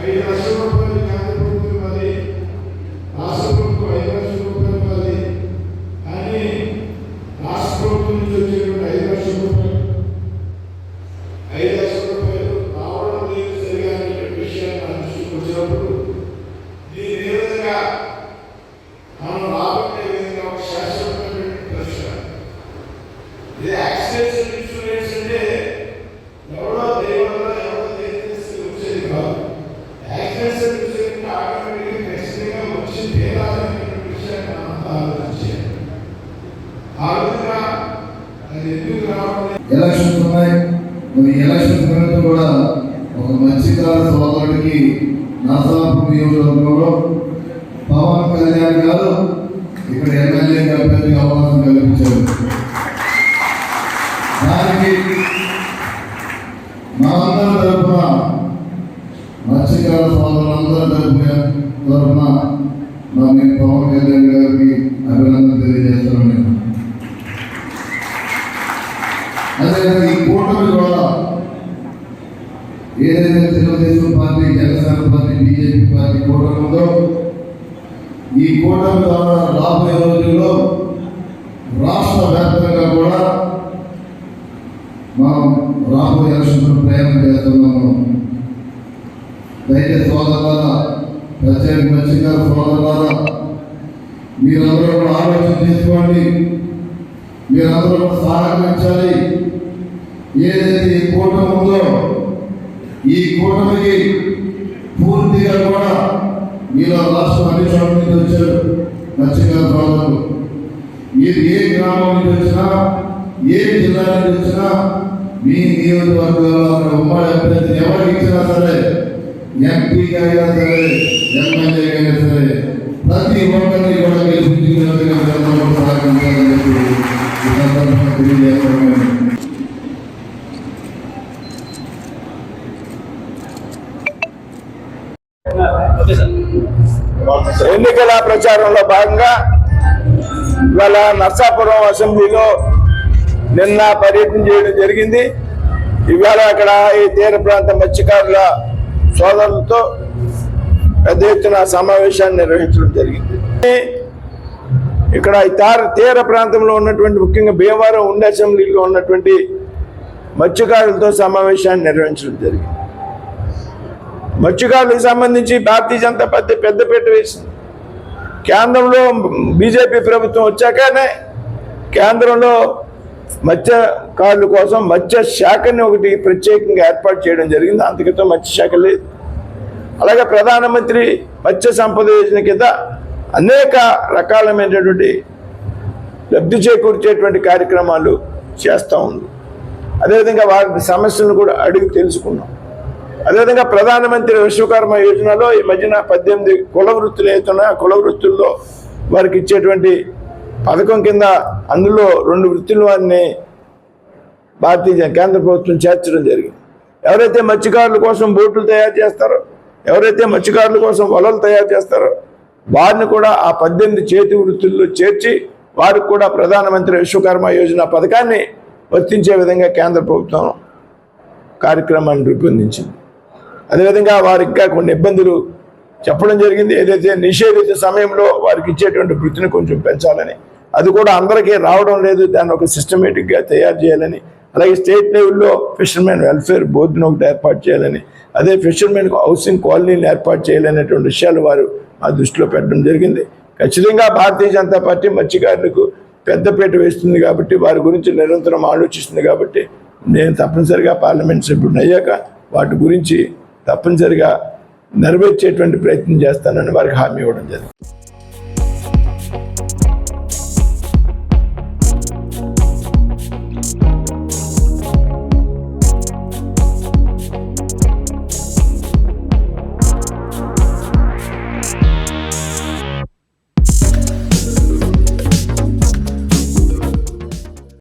5 లక్షల రూపాయలు కేంద్ర ప్రభుత్వం ఇవ్వాలి, రాష్ట్ర ప్రభుత్వం 5 లక్షల రూపాయలు ఇవ్వాలి అని రాష్ట్ర ప్రభుత్వం నుంచి వచ్చేటువంటి 5 లక్షల రూపాయలు రావడం లేదు సరిగా అనే విషయాన్ని మన దృష్టికి వచ్చినప్పుడు దీని ఏ విధంగా మనం రాబట్టే విధంగా ఒక శాశ్వతమైనటువంటి ప్రశ్న. ఇది యాక్సిడెంట్స్ ఇన్సూరెన్స్ అంటే ఎవరో దేవుడో ఎవరో తెలిసి వచ్చేది కాదు. యాక్సిడెంట్స్ ఇన్సూరెన్స్ ఆటోమేటిక్గా ఖచ్చితంగా వచ్చి తీరాలనేటువంటి విషయాన్ని మనం ఆలోచించాలి. ఆ విధంగా అది ఎందుకు రావడం ఎలక్షన్స్ ఉన్నాయి. మరి ఎలక్షన్ తర్వాత కూడా ఒక మత్స్యకార సోదరుడికి నరసాపురం నియోజకవర్గంలో పవన్ కళ్యాణ్ గారు ఇక్కడ ఎమ్మెల్యే అభ్యర్థిగా అవకాశం కల్పించారు. దానికి మా అందరి తరఫున మత్స్యకార సోదరులందరి తరఫున నేను పవన్ కళ్యాణ్ గారికి అభినందన తెలియజేస్తున్నాను. అదేవిధంగా ఈ కూటమి ద్వారా ఏదైతే Telugu Desam party, Janasena party, BJP party కూటమి ఉందో ఈ కూటమి ద్వారా రాబోయే రోజుల్లో రాష్ట్ర వ్యాప్తంగా కూడా మనం రాబోయే ఎలక్షన్ ప్రయాణం చేస్తున్నాము. దయచేసి సోదరులారా, ప్రత్యేక మత్స్యకార సోదరులారా, మీరందరూ కూడా ఆలోచన చేసుకోండి. మీరందరూ కూడా సహకరించాలి. ఏదైతే ఈ కూటమి ఉందో ఈ కూటమికి పూర్తిగా కూడా మీరు రాష్ట్రం అన్ని చోట్ల నుంచి వచ్చారు మత్స్యకార సోదరులు. మీరు ఏ గ్రామం నుంచి వచ్చినా, ఏ జిల్లా నుంచి వచ్చినా, మీ నియోజకవర్గంలో అక్కడ ఉమ్మడి అభ్యర్థి ఎవరికి ఇచ్చినా సరే, ఎంపీగా అయినా సరే, ఎమ్మెల్యేగా అయినా సరే, ప్రతి ఒక్కరిని కూడా గెలిపించుకున్నట్టుగా సహకరించాలని చెప్పి ఈ సందర్భంగా తెలియజేస్తున్నాను. ఎన్నికల ప్రచారంలో భాగంగా ఇవాళ నర్సాపురం అసెంబ్లీలో నిన్న పర్యటన చేయడం జరిగింది. ఇవాళ అక్కడ ఈ తీర ప్రాంత మత్స్యకారుల సోదరులతో పెద్ద ఎత్తున సమావేశాన్ని నిర్వహించడం జరిగింది. ఇక్కడ తీర ప్రాంతంలో ఉన్నటువంటి ముఖ్యంగా భీమవరం ఉండి అసెంబ్లీలో ఉన్నటువంటి మత్స్యకారులతో సమావేశాన్ని నిర్వహించడం జరిగింది. మత్స్యకారులకు సంబంధించి భారతీయ జనతా పార్టీ పెద్దపీట వేసింది. కేంద్రంలో బీజేపీ ప్రభుత్వం వచ్చాకనే కేంద్రంలో మత్స్యకారుల కోసం మత్స్య శాఖని ఒకటి ప్రత్యేకంగా ఏర్పాటు చేయడం జరిగింది. అంతకితో మత్స్యశాఖ లేదు. అలాగే ప్రధానమంత్రి మత్స్య సంపద యోజన కింద అనేక రకాలమైనటువంటి లబ్ధి చేకూర్చేటువంటి కార్యక్రమాలు చేస్తూ ఉంది. అదేవిధంగా వారి సమస్యలను కూడా అడిగి తెలుసుకున్నాం. అదేవిధంగా ప్రధానమంత్రి విశ్వకర్మ యోజనలో ఈ మధ్యన 18 కుల వృత్తులు అవుతున్నాయి. ఆ కుల వృత్తుల్లో వారికి ఇచ్చేటువంటి పథకం కింద అందులో 2 వృత్తుల వారిని భారతీయ కేంద్ర ప్రభుత్వం చేర్చడం జరిగింది. ఎవరైతే మత్స్యకారుల కోసం బోట్లు తయారు చేస్తారో, ఎవరైతే మత్స్యకారుల కోసం వలలు తయారు చేస్తారో వారిని కూడా ఆ 18 చేతి వృత్తుల్లో చేర్చి వారికి కూడా ప్రధానమంత్రి విశ్వకర్మ యోజన పథకాన్ని వర్తించే విధంగా కేంద్ర ప్రభుత్వం కార్యక్రమాన్ని రూపొందించింది. అదేవిధంగా వారికి ఇంకా కొన్ని ఇబ్బందులు చెప్పడం జరిగింది. ఏదైతే నిషేధిత సమయంలో వారికి ఇచ్చేటువంటి వృత్తిని కొంచెం పెంచాలని, అది కూడా అందరికీ రావడం లేదు, దాన్ని ఒక సిస్టమేటిక్గా తయారు చేయాలని, అలాగే స్టేట్ లెవెల్లో ఫిషర్మెన్ వెల్ఫేర్ బోర్డును ఒకటి ఏర్పాటు చేయాలని, అదే ఫిషర్మెన్ హౌసింగ్ కాలనీని ఏర్పాటు చేయాలనేటువంటి విషయాలు వారు ఆ దృష్టిలో పెట్టడం జరిగింది. ఖచ్చితంగా భారతీయ జనతా పార్టీ మత్స్యకారులకు పెద్దపీట వేస్తుంది కాబట్టి, వారి గురించి నిరంతరం ఆలోచిస్తుంది కాబట్టి, నేను తప్పనిసరిగా పార్లమెంట్ సభ్యుడిని అయ్యాక వాటి గురించి తప్పనిసరిగా నెరవేర్చేటువంటి ప్రయత్నం చేస్తానని వారికి హామీ ఇవ్వడం జరిగింది.